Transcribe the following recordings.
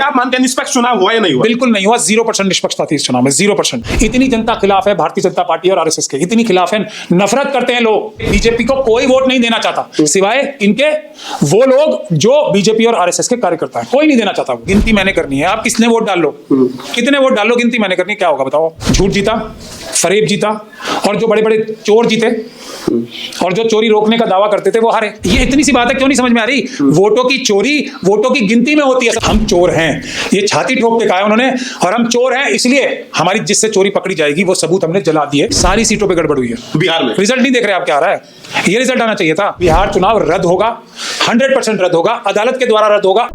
आप मानते हैं निष्पक्ष चुनाव हुआ या नहीं हुआ? बिल्कुल नहीं हुआ। 0% निष्पक्षता थी इस चुनाव में, 0%। इतनी जनता खिलाफ है भारतीय जनता पार्टी और आरएसएस के, इतनी खिलाफ है, नफरत करते हैं लोग। बीजेपी को कोई वोट नहीं देना चाहता सिवाय इनके वो लोग जो बीजेपी और आरएसएस के कार्यकर्ता हैं, कोई नहीं देना चाहता। गिनती मैंने करनी है, आप किसने वोट डाल लो, कितने वोट डाल लो, गिनती मैंने करनी, क्या होगा बताओ। झूठ जीता, फरेब जीता, और जो बड़े बड़े चोर जीते और जो चोरी रोकने का दावा करते थे वो हारे। ये इतनी सी बात है, क्यों नहीं समझ में आ रही? वोटों की चोरी वोटों की गिनती में होती है। हम चोर हैं, ये छाती ठोक के कहा है उन्होंने, और हम चोर हैं इसलिए हमारी जिससे चोरी पकड़ी जाएगी वो सबूत हमने जला दिए। सारी सीटों पे गड़बड़ हुई है। बिहार में रिजल्ट नहीं देख रहे आप, क्या आ रहा है? ये रिजल्ट आना चाहिए था। बिहार चुनाव रद्द होगा, 100% रद्द होगा, अदालत के द्वारा रद्द होगा।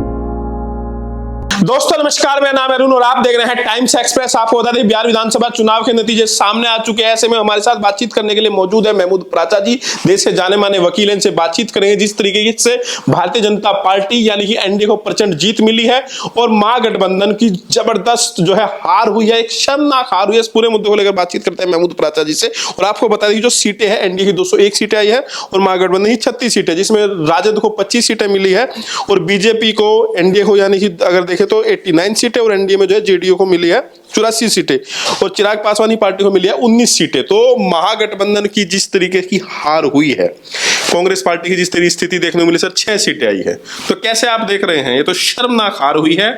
दोस्तों नमस्कार, मेरा नाम है अरुण और आप देख रहे हैं टाइम्स एक्सप्रेस। आपको बता दें बिहार विधानसभा चुनाव के नतीजे सामने आ चुके हैं। ऐसे में हमारे साथ बातचीत करने के लिए मौजूद है महमूद प्राचा जी, देश के जाने माने वकील। इनसे बातचीत करेंगे जिस तरीके से भारतीय जनता पार्टी यानी कि एनडीए को प्रचंड जीत मिली है और महागठबंधन की जबरदस्त जो है हार हुई है, एक शर्मनाक हार हुई है। इस पूरे मुद्दे को लेकर बातचीत करते हैं महमूद प्राचा जी से। और आपको बता दें जो सीटें हैं, एनडीए की 201 सीटें आई है और महागठबंधन की 36 सीटें, जिसमें राजद को 25 सीटें मिली है और बीजेपी को, एनडीए को यानी कि अगर देखें तो 89 सीटें और एनडीए में जो है जेडीयू को मिली है 84 सीटें और चिराग पासवान की पार्टी को मिली है 19 सीटें। तो महागठबंधन की जिस तरीके की हार हुई है, कांग्रेस पार्टी की जिस तरीके स्थिति देखने को मिली, सर 6 सीटें आई है, तो कैसे आप देख रहे हैं? ये तो शर्मनाक हार हुई है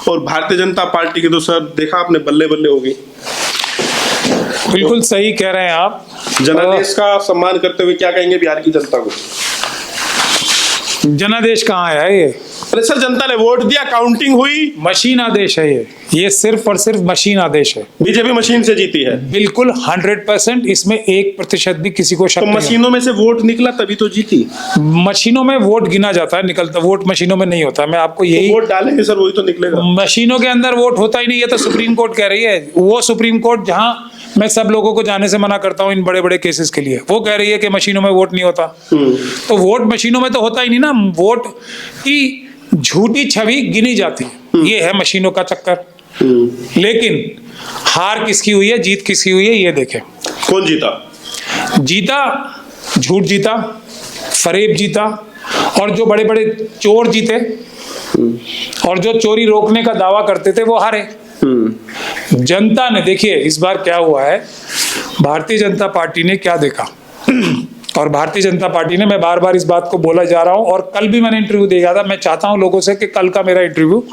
और भारतीय जनता पार्टी की तो सर देखा आपने बल्ले बल्ले होगी। बिल्कुल सही कह रहे हैं आप। जनादेश का सम्मान करते हुए क्या कहेंगे बिहार की जनता को? जनादेश कहाँ है? ये अरे सर जनता ने वोट दिया, काउंटिंग हुई, मशीन आदेश है। ये सिर्फ और सिर्फ मशीन आदेश है। बीजेपी मशीन से जीती है बिल्कुल 100%, इसमें 1% भी किसी को शक तो नहीं है। मशीनों में से वोट निकला तभी तो जीती। मशीनों में वोट गिना जाता है, निकलता वोट मशीनों में नहीं होता। मैं आपको यही, वोट डालेंगे सर वही तो निकलेगा। मशीनों के अंदर वोट होता ही नहीं है, तो सुप्रीम कोर्ट कह रही है। वो सुप्रीम कोर्ट जहां मैं सब लोगों को जाने से मना करता हूं इन बड़े बड़े केसेस के लिए, वो कह रही है कि मशीनों में वोट नहीं होता। तो वोट मशीनों में तो होता ही नहीं ना, वोट की झूठी छवि गिनी जाती है। ये है मशीनों का चक्कर। लेकिन हार किसकी हुई है, जीत किसकी हुई है, ये देखें। कौन जीता? जीता झूठ जीता, फरेब जीता, और जो बड़े बड़े चोर जीते और जो चोरी रोकने का दावा करते थे वो हारे। जनता ने, देखिए इस बार क्या हुआ है, भारतीय जनता पार्टी ने क्या देखा और भारतीय जनता पार्टी ने, मैं बार बार इस बात को बोला जा रहा हूं और कल भी मैंने इंटरव्यू दिया था। मैं चाहता हूं लोगों से कि कल का मेरा इंटरव्यू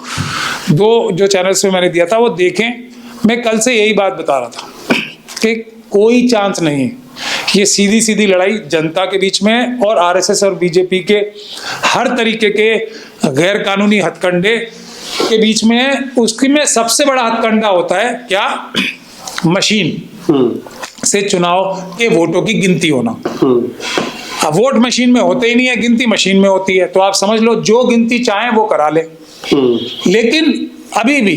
2 जो चैनल्स पे मैंने दिया था वो देखें। मैं कल से यही बात बता रहा था कि कोई चांस नहीं है, ये सीधी सीधी लड़ाई जनता के बीच में है और आरएसएस और बीजेपी के हर तरीके के गैर कानूनी हथकंडे के बीच में है। उसकी में सबसे बड़ा हथकंडा होता है क्या? मशीन से चुनाव के वोटों की गिनती होना। अब वोट मशीन में होते ही नहीं है, गिनती मशीन में होती है। तो आप समझ लो जो गिनती चाहें वो करा ले। लेकिन अभी भी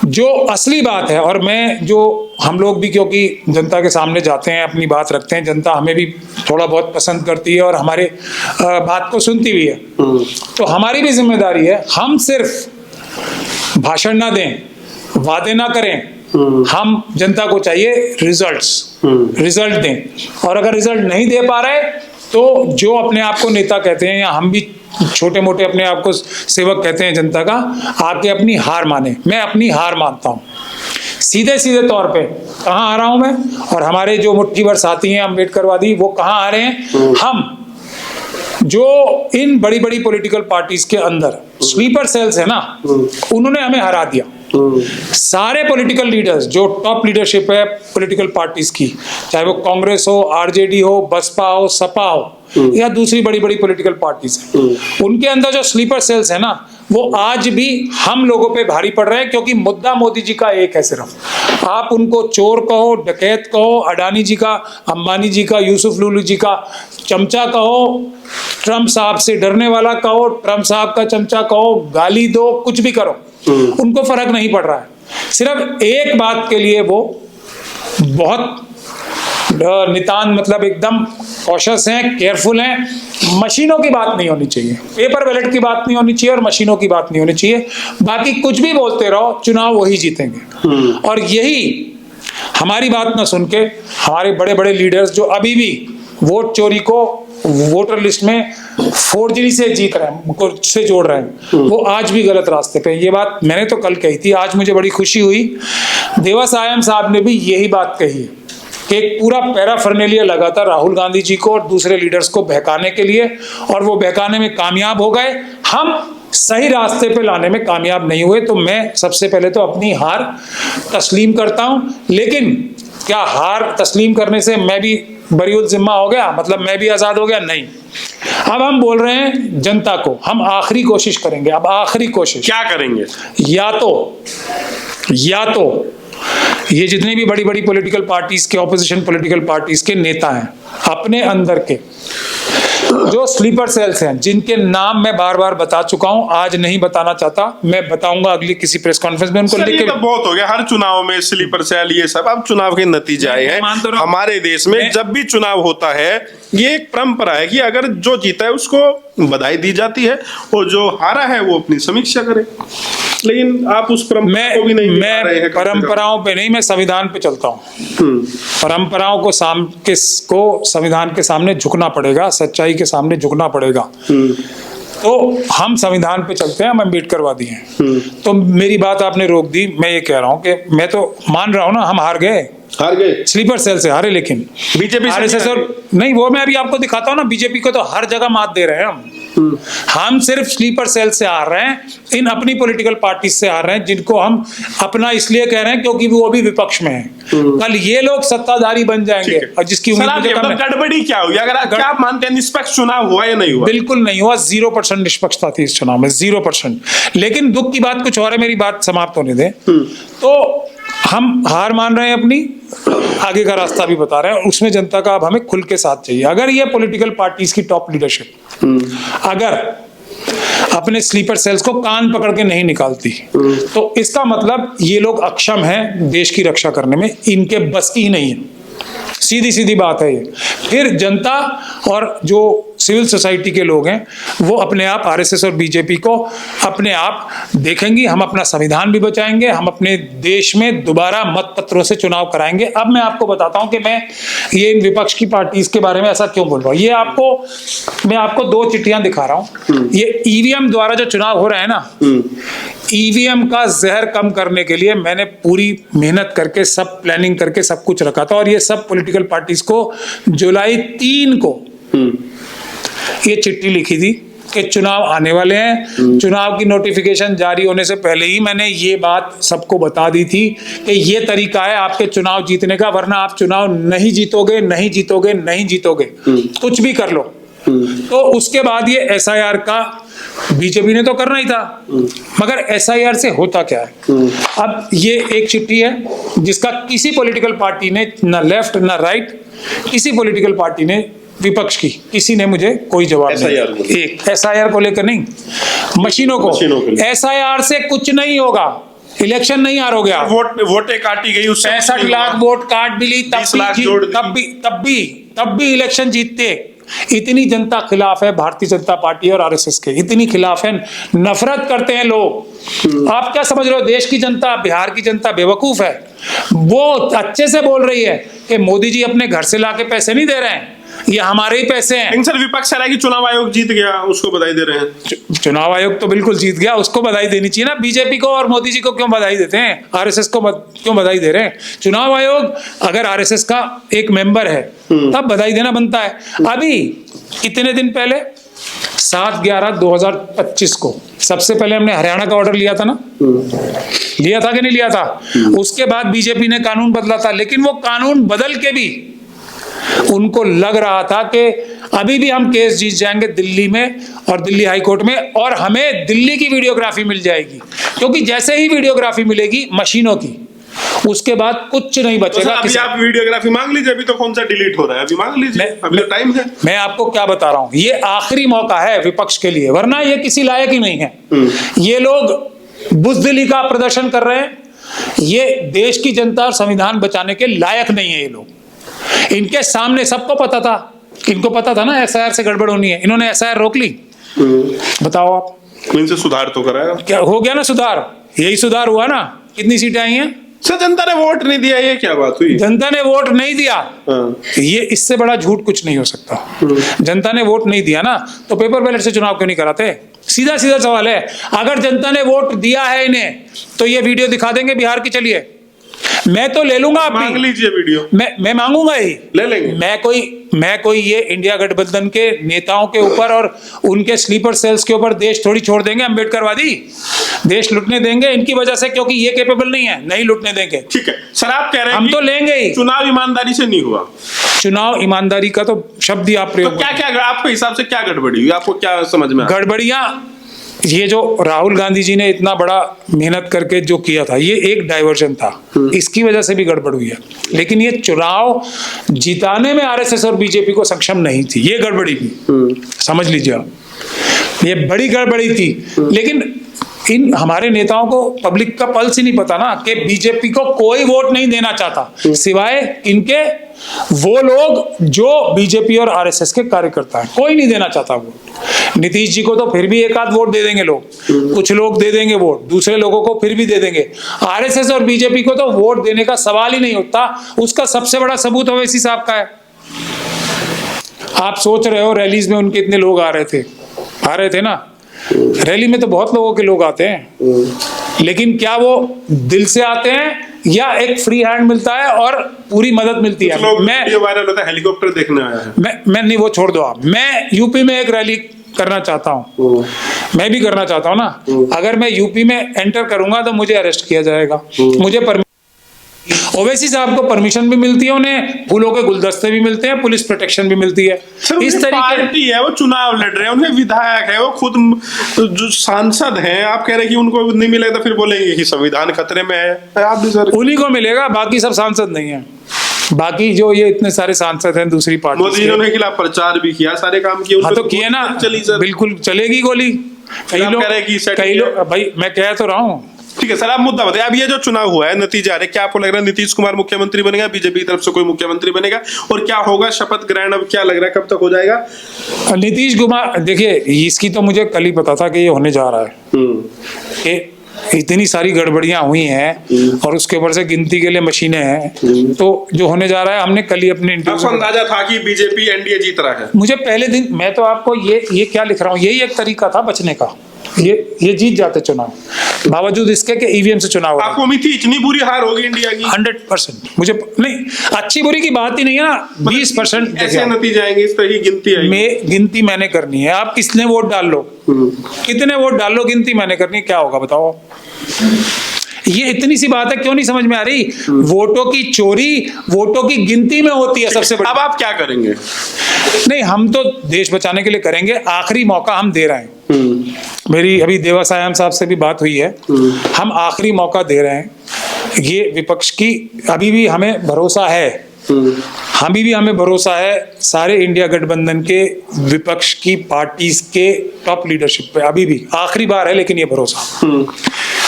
जो असली बात है, और मैं जो हम लोग भी क्योंकि जनता के सामने जाते हैं, अपनी बात रखते हैं, जनता हमें भी थोड़ा बहुत पसंद करती है और हमारे बात को सुनती भी है, तो हमारी भी जिम्मेदारी है हम सिर्फ भाषण ना दें, वादे ना करें। हम जनता को चाहिए रिजल्ट दें। और अगर रिजल्ट नहीं दे पा रहे तो जो अपने आप को नेता कहते हैं, या हम भी छोटे मोटे अपने आप को सेवक कहते हैं जनता का, आके अपनी हार माने। मैं अपनी हार मानता हूं सीधे सीधे तौर पे। कहाँ आ रहा हूं मैं, और हमारे जो मुट्ठी भर साथी हैं अम्बेडकरवादी, वो कहाँ आ रहे हैं? हम जो इन बड़ी बड़ी पॉलिटिकल पार्टीज के अंदर स्लीपर सेल्स है ना, उन्होंने हमें हरा दिया। सारे पॉलिटिकल लीडर्स, जो टॉप लीडरशिप है पॉलिटिकल पार्टीज की, चाहे वो कांग्रेस हो, आरजेडी हो, बसपा हो, सपा हो, या दूसरी बड़ी बड़ी पॉलिटिकल पार्टीज हैं, उनके अंदर जो स्लीपर सेल्स है ना, वो आज भी हम लोगों पे भारी पड़ रहे हैं। क्योंकि मुद्दा मोदी जी का एक है सिर्फ। आप उनको चोर कहो, डकैत कहो, अडानी जी का, अंबानी जी का, यूसुफ लूलू जी का चमचा कहो, ट्रंप साहब से डरने वाला कहो, ट्रंप साहब का चमचा कहो, गाली दो, कुछ भी करो, उनको फर्क नहीं पड़ रहा है। सिर्फ एक बात के लिए वो बहुत नितान, मतलब एकदम कॉशस हैं, केयरफुल हैं। मशीनों की बात नहीं होनी चाहिए, पेपर बैलेट की बात नहीं होनी चाहिए और मशीनों की बात नहीं होनी चाहिए। बाकी कुछ भी बोलते रहो, चुनाव वही जीतेंगे। और यही हमारी बात ना सुन के हमारे बड़े बड़े लीडर्स जो अभी भी वोट चोरी को वोटर लिस्ट में फोर्जरी से जीत रहे हैं, से जोड़ रहे हैं, वो आज भी गलत रास्ते पे हैं। ये बात मैंने तो कल कही थी, आज मुझे बड़ी खुशी हुई देवास आयम साहब ने भी यही बात कही है कि एक पूरा पैराफर्नेलिया लगा था राहुल गांधी जी को और दूसरे लीडर्स को बहकाने के लिए, और वो बहकाने में कामयाब हो गए। हम सही रास्ते पे लाने में कामयाब नहीं हुए। तो मैं सबसे पहले तो अपनी हार तस्लीम करता हूं, लेकिन क्या हार तस्लीम करने से मैं भी बरीउल जिम्मा हो गया, मतलब मैं भी आजाद हो गया? नहीं। अब हम बोल रहे हैं जनता को, हम आखिरी कोशिश करेंगे। अब आखिरी कोशिश क्या करेंगे? या तो ये जितनी भी बड़ी बड़ी पॉलिटिकल पार्टीज के, ऑपोजिशन पॉलिटिकल पार्टीज के नेता हैं, अपने अंदर के जो स्लीपर सेल्स हैं, जिनके नाम मैं बार बार बता चुका हूं, आज नहीं बताना चाहता, मैं बताऊंगा अगली किसी प्रेस कॉन्फ्रेंस में उनको लिख के। तो बहुत हो गया, हर चुनाव में स्लीपर सेल ये सब, अब चुनाव के नतीजे आए हैं। हमारे देश में जब भी चुनाव होता है, ये एक परंपरा है कि अगर जो जीता है उसको बधाई दी जाती है और जो हारा है वो अपनी समीक्षा करे। लेकिन आप उस परंपरा को भी नहीं निभा रहे हैं। मैं परंपराओं पे नहीं, मैं संविधान पे चलता हूँ। परंपराओं को संविधान के सामने झुकना पड़ेगा, सच्चाई के सामने झुकना पड़ेगा। तो हम संविधान पे चलते हैं, हम अम्बेडकरवादी हैं। तो मेरी बात आपने रोक दी। मैं ये कह रहा हूँ कि मैं तो मान रहा हूँ ना, हम हार गए स्लीपर सेल से हारे, लेकिन बीजेपी आरएसएस और नहीं, वो मैं अभी आपको दिखाता हूँ ना, बीजेपी को तो हर जगह मात दे रहे हैं हम सिर्फ स्लीपर सेल से हार रहे हैं, इन अपनी पॉलिटिकल पार्टी से हार रहे हैं, जिनको हम अपना इसलिए कह रहे हैं क्योंकि वो भी विपक्ष में है। कल ये लोग सत्ताधारी बन जाएंगे, और जिसकी उम्मीद गड़बड़ी क्या हुई? अगर क्या आप मानते हैं निष्पक्ष चुनाव हुआ या नहीं हुआ? बिल्कुल नहीं हुआ, 0% निष्पक्षता थी इस चुनाव में, 0%। लेकिन दुख की बात कुछ और है, मेरी बात समाप्त होने दें। तो हम हार मान रहे हैं अपनी, आगे का रास्ता भी बता रहे हैं, और उसमें जनता का अब हमें खुल के साथ चाहिए। अगर ये पॉलिटिकल पार्टीज की टॉप लीडरशिप अगर अपने स्लीपर सेल्स को कान पकड़ के नहीं निकालती, तो इसका मतलब ये लोग अक्षम हैं देश की रक्षा करने में, इनके बस की ही नहीं है। सीधी सीधी बात है ये। फिर जनता और जो सिविल सोसाइटी के लोग हैं वो अपने आप आरएसएस और बीजेपी को अपने आप देखेंगी। हम अपना संविधान भी बचाएंगे, हम अपने देश में दोबारा मत पत्रों से चुनाव कराएंगे। अब मैं आपको बताता हूं कि मैं ये इन विपक्ष की पार्टीज के बारे में ऐसा क्यों बोल रहा हूं। मैं आपको 2 चिट्ठियां दिखा रहा हूं। ये ईवीएम द्वारा जो चुनाव हो रहा है ना, ईवीएम का जहर कम करने के लिए मैंने पूरी मेहनत करके, सब प्लानिंग करके सब कुछ रखा था, और ये सब पॉलिटिकल पार्टीज को जुलाई 3 को ये चिट्ठी लिखी थी कि चुनाव आने वाले हैं। चुनाव की नोटिफिकेशन जारी होने से पहले ही मैंने ये बात सबको बता दी थी कि ये तरीका है आपके चुनाव जीतने का, वरना आप चुनाव नहीं जीतोगे, कुछ भी कर लो। तो उसके बाद ये एसआईआर का बीजेपी ने तो करना ही था, मगर एसआईआर से होता क्या है? अब ये एक चिट्ठी है जिसका किसी पॉलिटिकल पार्टी ने, ना लेफ्ट ना राइट, किसी पॉलिटिकल पार्टी ने, विपक्ष की किसी ने मुझे कोई जवाब नहीं। एक एसआईआर को लेकर नहीं, मशीनों को एसआईआर से कुछ नहीं होगा, इलेक्शन नहीं हार हो गया, वोटें काटी गई, 65 लाख वोट काट भी ली, तब भी इलेक्शन जीतते। इतनी जनता खिलाफ है भारतीय जनता पार्टी और आरएसएस के, इतनी खिलाफ है, नफरत करते हैं लोग। आप क्या समझ रहे हो, देश की जनता, बिहार की जनता बेवकूफ है? वो अच्छे से बोल रही है कि मोदी जी अपने घर से लाके पैसे नहीं दे रहे हैं, ये हमारे ही पैसे हैं। सर विपक्ष कह रहा है कि चुनाव आयोग जीत गया, उसको बधाई दे रहे हैं। चुनाव आयोग तो बिल्कुल जीत गया, उसको बधाई देनी चाहिए ना। बीजेपी को और मोदी जी को क्यों बधाई देते हैं, आरएसएस को क्यों बधाई दे रहे हैं? चुनाव आयोग अगर आरएसएस का एक मेंबर है तब बधाई देना बनता है। अभी इतने दिन पहले 7/11/2025 को सबसे पहले हमने हरियाणा का ऑर्डर लिया था ना, लिया था कि नहीं लिया था? उसके बाद बीजेपी ने कानून बदला था, लेकिन वो कानून बदल के भी उनको लग रहा था कि अभी भी हम केस जीत जाएंगे दिल्ली में और दिल्ली हाई कोर्ट में, और हमें दिल्ली की वीडियोग्राफी मिल जाएगी, क्योंकि जैसे ही वीडियोग्राफी मिलेगी मशीनों की, उसके बाद कुछ नहीं बचेगा। अभी आप वीडियोग्राफी मांग लीजिए, अभी तो कौन सा डिलीट हो रहा है, अभी मांग लीजिए, अभी तो टाइम है। मैं आपको क्या बता रहा हूं, ये आखिरी मौका है विपक्ष के लिए, वरना ये किसी लायक ही नहीं है। ये लोग बुज़दिली का प्रदर्शन कर रहे हैं, ये देश की जनता और संविधान बचाने के लायक नहीं है ये लोग। इनके सामने सबको पता था, इनको पता था ना एसआईआर से गड़बड़ होनी है, इन्होंने एसआईआर रोक ली। बताओ आप, इनसे सुधार तो कराया, क्या हो गया ना सुधार? यही सुधार हुआ ना, कितनी सीटें आई हैं? सर जनता ने वोट नहीं दिया, ये क्या बात हुई? जनता ने वोट नहीं दिया, हाँ। ये इससे बड़ा झूठ कुछ नहीं हो सकता। जनता ने वोट नहीं दिया ना, तो पेपर बैलेट से चुनाव क्यों नहीं कराते? सीधा सीधा सवाल है। अगर जनता ने वोट दिया है इन्हें, तो ये वीडियो दिखा देंगे बिहार की। चलिए, मैं तो ले लूंगा, आप मांग लीजिए वीडियो। मैं मांगूंगा ही, ले लेंगे। मैं कोई ये इंडिया गठबंधन के नेताओं के ऊपर और उनके स्लीपर सेल्स के ऊपर देश थोड़ी छोड़ देंगे। अम्बेडकरवादी देश लुटने देंगे इनकी वजह से, क्योंकि ये कैपेबल नहीं है, नहीं लुटने देंगे। ठीक है सर, आप कह रहे हैं हम तो लेंगे ही। चुनाव ईमानदारी से नहीं हुआ। चुनाव ईमानदारी का तो शब्द ही आप तो प्रयोग, क्या आपके हिसाब से क्या गड़बड़ी हुई, आपको क्या समझ में आया? गड़बड़ियां, ये जो राहुल गांधी जी ने इतना बड़ा मेहनत करके जो किया था, ये एक डाइवर्जन था, इसकी वजह से भी गड़बड़ हुई है। लेकिन ये चुनाव जिताने में आरएसएस और बीजेपी को सक्षम नहीं थी, ये गड़बड़ी थी, समझ लीजिए आप, ये बड़ी गड़बड़ी थी। लेकिन इन हमारे नेताओं को पब्लिक का पल्स ही नहीं पता ना, कि बीजेपी को कोई वोट नहीं देना चाहता सिवाय इनके वो लोग जो बीजेपी और आरएसएस के कार्यकर्ता हैं, कोई नहीं देना चाहता वोट। नीतीश जी को तो फिर भी एक आध वोट दे देंगे लोग, कुछ लोग दे देंगे वोट, दूसरे लोगों को फिर भी दे देंगे। आरएसएस और बीजेपी को तो वोट देने का सवाल ही नहीं उठता। उसका सबसे बड़ा सबूत ओवैसी साहब का है। आप सोच रहे हो रैलीज में उनके इतने लोग आ रहे थे ना, रैली में तो बहुत लोगों के लोग आते हैं, लेकिन क्या वो दिल से आते हैं या एक फ्री हैंड मिलता है और पूरी मदद मिलती है? मैं ये वायरल होता है हेलीकॉप्टर देखने आया है। मैं नहीं, वो छोड़ दो आप। मैं यूपी में एक रैली करना चाहता हूँ, मैं भी करना चाहता हूँ ना। अगर मैं यूपी में एंटर करूंगा तो मुझे अरेस्ट किया जाएगा। मुझे ओवैसी साहब को परमिशन भी मिलती है, उन्हें फूलों के गुलदस्ते भी मिलते हैं, पुलिस प्रोटेक्शन भी मिलती है। इस तरीके पार्टी है, वो चुनाव लड़ रहे हैं, उन्हें विधायक है, वो खुद जो सांसद हैं, आप कह रहे हैं कि उनको नहीं मिलेगा तो फिर बोलेंगे कि संविधान खतरे में है। आप भी सर, उन्हीं को मिलेगा, बाकी सब सांसद नहीं है। बाकी जो ये इतने सारे सांसद हैं दूसरी पार्टी, मोदी जी ने खिलाफ प्रचार भी किया, सारे काम किए। हाँ तो किए ना, चली सर, बिल्कुल चलेगी गोली। कई लोग भाई, मैं कह तो रहा हूँ। ठीक है सर, आप मुद्दा बताइए। अब ये जो चुनाव हुआ है, नतीजा आ रहा है, क्या आपको लग रहा है नीतीश कुमार मुख्यमंत्री बनेगा, बीजेपी की तरफ से कोई मुख्यमंत्री बनेगा, और क्या होगा शपथ ग्रहण? अब क्या लग रहा है, कब तक हो जाएगा? नीतीश कुमार, देखिए इसकी तो मुझे कल ही पता था कि ये होने जा रहा है। इतनी सारी गड़बड़ियां हुई हैं और उसके ऊपर से गिनती के लिए मशीनें हैं, तो जो होने जा रहा है हमने कल ही अपने इंटरव्यू में अंदाजा था कि बीजेपी एनडीए जीत रहा है। मुझे पहले दिन, मैं तो आपको ये क्या लिख रहा हूँ, यही एक तरीका था बचने का। ये जीत जाते चुनाव, बावजूद इसके कि ईवीएम से चुनाव। आपको उम्मीद थी इतनी बुरी हार होगी इंडिया की? 100%। मुझे नहीं, अच्छी बुरी की बात ही नहीं है ना। 20% ऐसे नतीजे आएंगे, इस तरह की गिनती आएगी। गिनती मैंने करनी है। आप किसने वोट डाल लो, कितने वोट डाल लो, गिनती मैंने करनी है। क्या होगा बताओ? ये इतनी सी बात है, क्यों नहीं समझ में आ रही? वोटों की चोरी वोटों की गिनती में होती है सबसे बड़ी। अब आप क्या करेंगे? नहीं, हम तो देश बचाने के लिए करेंगे। आखिरी मौका हम दे रहे हैं। मेरी अभी देवासायम साहब से भी बात हुई है, हम आखिरी मौका दे रहे हैं। ये विपक्ष की अभी भी हमें भरोसा है, हमें भरोसा है सारे इंडिया गठबंधन के विपक्ष की पार्टीज के टॉप लीडरशिप पे। अभी भी आखिरी बार है, लेकिन ये भरोसा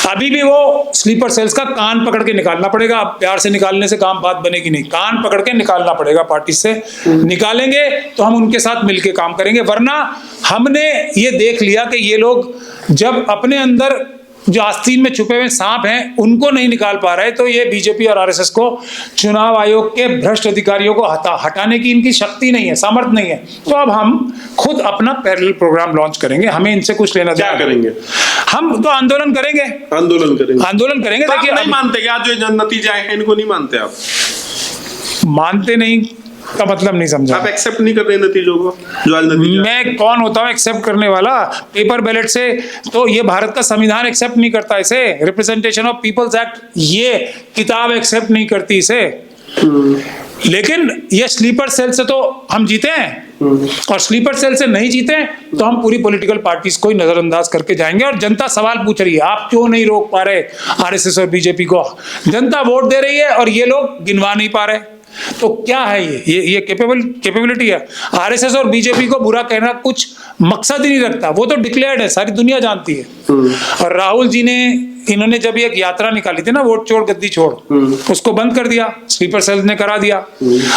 अभी भी। वो स्लीपर सेल्स का कान पकड़ के निकालना पड़ेगा। प्यार से निकालने से काम बात बनेगी नहीं, कान पकड़ के निकालना पड़ेगा। पार्टी से निकालेंगे तो हम उनके साथ मिलके काम करेंगे, वरना हमने ये देख लिया कि ये लोग जब अपने अंदर जो आस्तीन में छुपे हुए सांप हैं उनको नहीं निकाल पा रहे, तो ये बीजेपी और आरएसएस को चुनाव आयोग के भ्रष्ट अधिकारियों को हटाने की इनकी शक्ति नहीं है, सामर्थ्य नहीं है। तो अब हम खुद अपना पैरेलल प्रोग्राम लॉन्च करेंगे। हमें इनसे कुछ लेना क्या करेंगे? हम तो आंदोलन करेंगे। देखिए, नहीं मानते क्या जो नतीजे आए हैं, इनको नहीं मानते आप? मानते नहीं का मतलब नहीं समझा। आप एक्सेप्ट नहीं कर रहे नतीजों को? जो आज नतीजा, मैं कौन होता हूँ एक्सेप्ट करने वाला? पेपर बैलेट से तो ये भारत का संविधान एक्सेप्ट नहीं करता इसे, रिप्रेजेंटेशन ऑफ पीपल्स एक्ट ये किताब एक्सेप्ट नहीं करती इसे। लेकिन ये स्लीपर सेल से तो हम जीते हैं, और स्लीपर सेल से नहीं जीते तो हम पूरी पॉलिटिकल पार्टीज को ही नजरअंदाज करके जाएंगे। और जनता सवाल पूछ रही है, आप क्यों नहीं रोक पा रहे आरएसएस और बीजेपी को? जनता वोट दे रही है और ये लोग गिनवा नहीं पा रहे। तो क्या है ये कैपेबिलिटी है? आरएसएस और बीजेपी को बुरा कहना कुछ मकसद ही नहीं रखता, वो तो डिक्लेयर्ड है, सारी दुनिया जानती है। और राहुल जी ने, इन्होंने जब एक यात्रा निकाली थी ना, वोट छोड़ गद्दी छोड़, उसको बंद कर दिया, स्लीपर सेल ने करा दिया।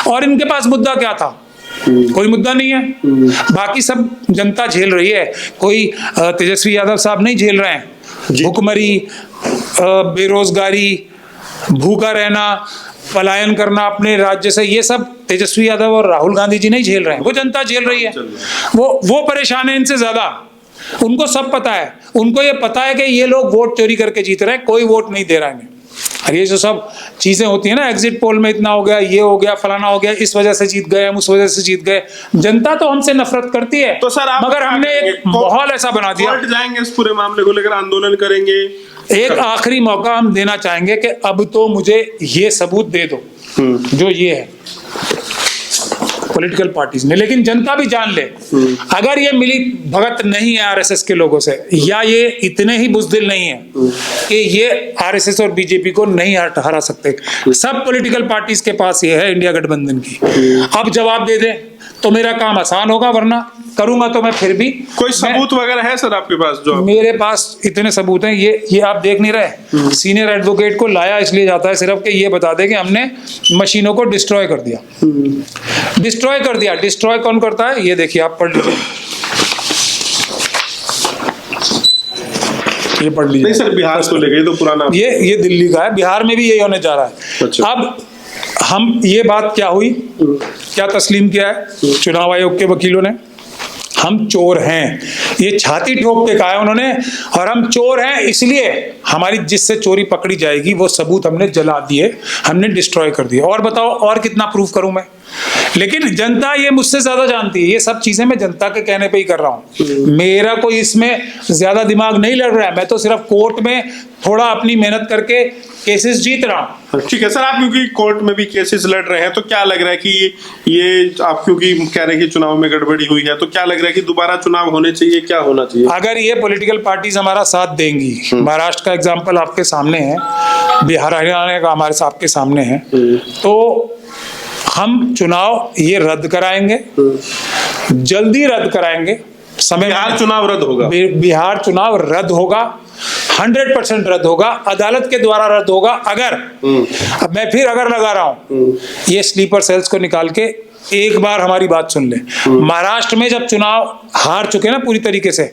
और इनके पास मुद्दा क्या था? कोई मुद्दा नहीं है। बाकी सब जनता झेल रही है, कोई तेजस्वी यादव साहब नहीं झेल रहे हैं। भुखमरी, बेरोजगारी, भूखा रहना, पलायन करना अपने राज्य से, ये सब तेजस्वी यादव और राहुल गांधी जी नहीं झेल रहे हैं, वो जनता झेल रही है। वो परेशान है इनसे ज्यादा। उनको सब पता है, उनको ये पता है कि ये लोग वोट चोरी करके जीत रहे हैं, कोई वोट नहीं दे रहा है। और ये जो सब चीजें होती है ना, एग्जिट पोल में इतना हो गया, ये हो गया, फलाना हो गया, इस वजह से जीत गए हम, उस वजह से जीत गए, जनता तो हमसे नफरत करती है। तो सर मगर हमने एक माहौल ऐसा बना दिया, कोर्ट जाएंगे इस पूरे मामले को लेकर, आंदोलन करेंगे। एक आखिरी मौका हम देना चाहेंगे कि अब तो मुझे ये सबूत दे दो जो ये है पॉलिटिकल पार्टीज ने। लेकिन जनता भी जान ले, अगर ये मिली भगत नहीं है आरएसएस के लोगों से, या ये इतने ही बुज़दिल नहीं है कि ये आरएसएस और बीजेपी को नहीं हरा सकते, सब पॉलिटिकल पार्टीज के पास ये है इंडिया गठबंधन की। अब जवाब दे दे तो मेरा काम आसान होगा, वरना करूंगा तो मैं फिर भी। कोई सबूत वगैरह है सर आपके पास? जो मेरे पास इतने सबूत हैं, ये आप देख नहीं रहे। सीनियर एडवोकेट को लाया इसलिए जाता है सिर्फ कि ये बता दे कि हमने मशीनों को डिस्ट्रॉय कर दिया। डिस्ट्रॉय कर दिया। डिस्ट्रॉय कौन करता है ये देखिए, आप पढ़ लीजिए, ये पढ़ लीजिए। नहीं सर, बिहार को लेकर तो पुराना, ये दिल्ली का है, बिहार में भी यही होने जा रहा है। अच्छा। अब हम ये बात क्या हुई, क्या तस्लीम किया है चुनाव आयोग के वकीलों ने, हम चोर हैं, ये छाती ठोक के कहा है उन्होंने। और हम चोर हैं इसलिए हमारी जिससे चोरी पकड़ी जाएगी वो सबूत हमने जला दिए, हमने डिस्ट्रॉय कर दिए। और बताओ और कितना प्रूफ करूं मैं? लेकिन जनता ये मुझसे ज्यादा जानती है, ये सब चीजें मैं जनता के कहने पे ही कर रहा हूं। मेरा कोई इसमें ज्यादा दिमाग नहीं लड़ रहा है, मैं तो सिर्फ कोर्ट में थोड़ा अपनी मेहनत करके केसेस जीत रहा हूं। ठीक है सर, आप क्योंकि कोर्ट में भी केसेस लड़ रहे हैं, तो क्या लग रहा है कि ये आप क्योंकि कह रहे हैं कि चुनाव में गड़बड़ी हुई है, तो क्या लग रहा है कि दोबारा चुनाव होने चाहिए, क्या होना चाहिए? अगर ये पॉलिटिकल पार्टीज हमारा साथ देंगी, महाराष्ट्र का एग्जाम्पल आपके सामने है, बिहार हरियाणा का हमारे आपके सामने है, तो हम चुनाव ये रद्द कराएंगे, जल्दी रद्द कराएंगे। समय बिहार चुनाव रद्द होगा, बिहार चुनाव रद्द होगा, 100% रद्द होगा, अदालत के द्वारा रद्द होगा। अगर अब मैं फिर अगर लगा रहा हूं, ये स्लीपर सेल्स को निकाल के एक बार हमारी बात सुन ले। महाराष्ट्र में जब चुनाव हार चुके ना पूरी तरीके से,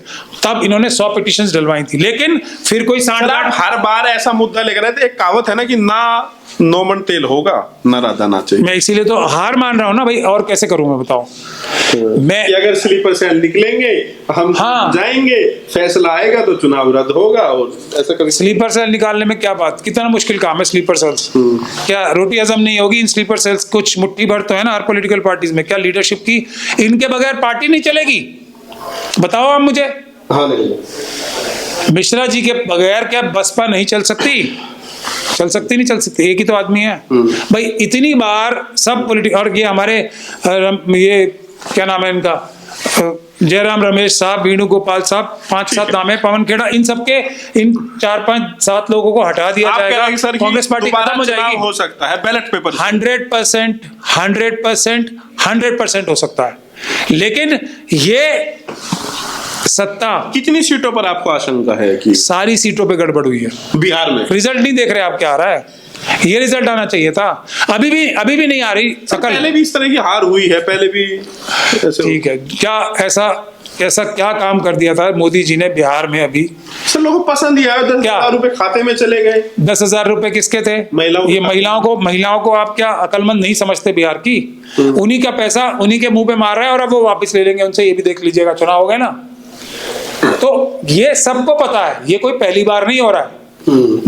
तब इन्होंने 100 पिटीशंस डलवाई थी, लेकिन फिर कोई सांड हर बार ऐसा मुद्दा लेकर आए थे। एक कहावत है ना कि ना नोमन तेल होगा ना राधा नाचे। मैं इसीलिए तो हार मान रहा हूं ना भाई, और कैसे करूं मैं बताओ? मैं अगर स्लीपर सेल निकलेंगे, हम जाएंगे, फैसला आएगा तो चुनाव रद्द होगा, और ऐसा कभी स्लीपर सेल निकालने में क्या बात, कितना मुश्किल काम है स्लीपर सेल्स। क्या रोटी हजम नहीं होगी इन स्लीपर सेल्स? कुछ मुट्ठी भर तो है ना हर पॉलिटिकल पार्टीज में, क्या लीडरशिप की इनके बगैर पार्टी नहीं चलेगी? बताओ आप मुझे। हाँ, नहीं मिश्रा जी के बगैर क्या बसपा नहीं चल सकती? चल सकती नहीं चल सकती, एक ही तो आदमी है भाई। इतनी बार सब पॉलिटिक, और ये हमारे ये क्या नाम है इनका, जयराम रमेश साहब, वेणुगोपाल साहब, 5-7 नाम है, पवन खेड़ा, इन सबके इन 4-5-7 लोगों को हटा दिया जाएगा, कांग्रेस पार्टी खत्म हो जाएगी। हो सकता है बैलेट पेपर 100% हो सकता है। लेकिन ये सत्ता, कितनी सीटों पर आपको आशंका है कि सारी सीटों पे गड़बड़ हुई है बिहार में? रिजल्ट नहीं देख रहे आप, क्या आ रहा है? ये रिजल्ट आना चाहिए था, अभी भी नहीं आ रही सकल। पहले भी इस तरह की हार हुई है, पहले भी ऐसे। ठीक है, क्या ऐसा क्या काम कर दिया था मोदी जी ने बिहार में? अभी सब लोगों को पसंद ही आया, 10,000 रुपए खाते में चले गए। 10,000 रुपए किसके थे? ये महिलाओं को आप क्या अकलमंद नहीं समझते बिहार की? उन्हीं का पैसा उन्हीं के मुंह पे मार रहा है, और अब वो वापस ले लेंगे उनसे, ये भी देख लीजिएगा, चुनाव हो गए ना। तो ये सबको पता है, ये कोई पहली बार नहीं हो रहा है,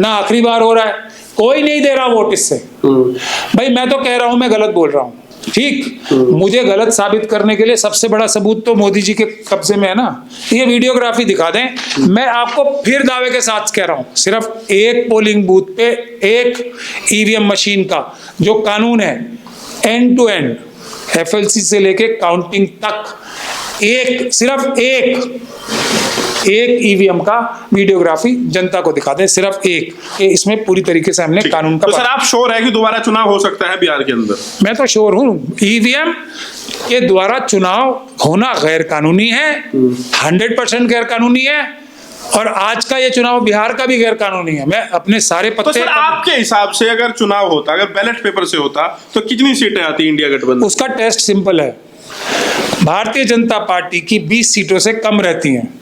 ना आखिरी बार हो रहा है, कोई नहीं दे रहा वोट इससे। भाई मैं तो कह रहा हूं मैं गलत बोल रहा हूं, ठीक, मुझे गलत साबित करने के लिए सबसे बड़ा सबूत तो मोदी जी के कब्जे में है ना। ये वीडियोग्राफी दिखा दें, मैं आपको फिर दावे के साथ कह रहा हूं, सिर्फ एक पोलिंग बूथ पे एक ईवीएम मशीन का जो कानून है, एंड टू एंड एफएलसी से लेके काउंटिंग तक, सिर्फ एक ईवीएम का वीडियोग्राफी जनता को दिखा दें, सिर्फ एक, कि इसमें पूरी तरीके से हमने कानून का। तो सर आप श्योर है कि दोबारा चुनाव हो सकता है बिहार के अंदर? मैं तो श्योर हूं, ईवीएम के द्वारा चुनाव होना गैर कानूनी है, 100% गैर कानूनी है, और आज का ये चुनाव बिहार का भी गैर कानूनी है। मैं अपने सारे पत्ते। तो सर आपके हिसाब से अगर चुनाव होता, अगर बैलेट पेपर से होता, तो कितनी सीटें आती इंडिया गठबंधन? उसका टेस्ट सिंपल है, भारतीय जनता पार्टी की 20 सीटों से कम रहती हैं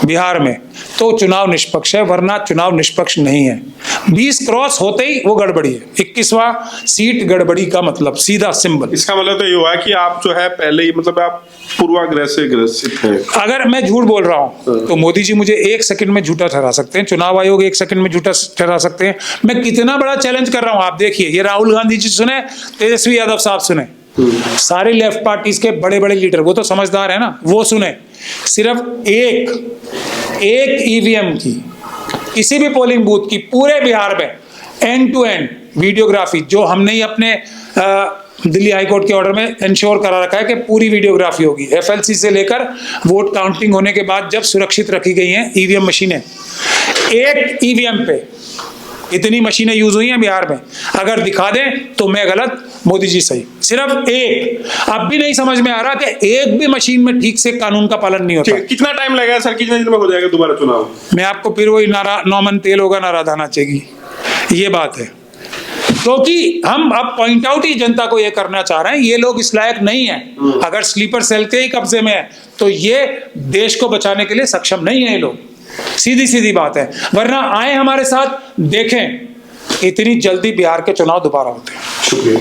बिहार में, तो तो चुनाव निष्पक्ष है, वरना चुनाव निष्पक्ष नहीं है। 20 क्रॉस होते ही वो गड़बड़ी है। 21वां सीट गड़बड़ी का मतलब सीधा सिंबल। इसका मतलब तो ये हुआ कि आप जो है पहले ही मतलब आप पूर्वाग्रह से ग्रसित हैं। अगर मैं झूठ बोल रहा हूं तो मोदी जी मुझे 1 सेकंड में झूठा ठहरा सकते हैं, चुनाव आयोग 1 सेकंड में झूठा ठहरा सकते हैं। मैं कितना बड़ा चैलेंज कर रहा हूं, आप देखिए। ये राहुल गांधी जी सुने, तेजस्वी यादव साहब सुने, सारे लेफ्ट पार्टीज के बड़े बड़े लीडर, वो तो समझदार है ना, वो सुने। सिर्फ एक ईवीएम की, किसी भी पोलिंग बूथ की पूरे बिहार में एंड टू एंड वीडियोग्राफी, जो हमने ही अपने दिल्ली हाईकोर्ट के ऑर्डर में इंश्योर करा रखा है कि पूरी वीडियोग्राफी होगी। एफएलसी से लेकर वोट काउंटिंग होने के बाद जब सुरक्षित रखी गई हैं ईवीएम मशीनें, एक ईवीएम पे इतनी मशीनें यूज हुई हैं बिहार में। अगर दिखा दें तो मैं गलत, मोदी जी सही। सिर्फ एक, अब भी नहीं समझ में आ रहा कि एक भी मशीन में ठीक से कानून का पालन नहीं होता। कितना टाइम लगेगा सर, कितने दिन में हो जाएगा दोबारा चुनाव? मैं आपको फिर वही नौमन तेल होगा ना राधा नाचेगी, ये बात है। क्योंकि हम अब पॉइंट आउट ही जनता को ये करना चाह रहे हैं, ये लोग इस लायक नहीं है। अगर स्लीपर सेल के ही कब्जे में है तो ये देश को बचाने के लिए सक्षम नहीं है ये लोग, सीधी सीधी बात है। वरना आए हमारे साथ, देखें इतनी जल्दी बिहार के चुनाव दोबारा होते हैं। शुक्रिया।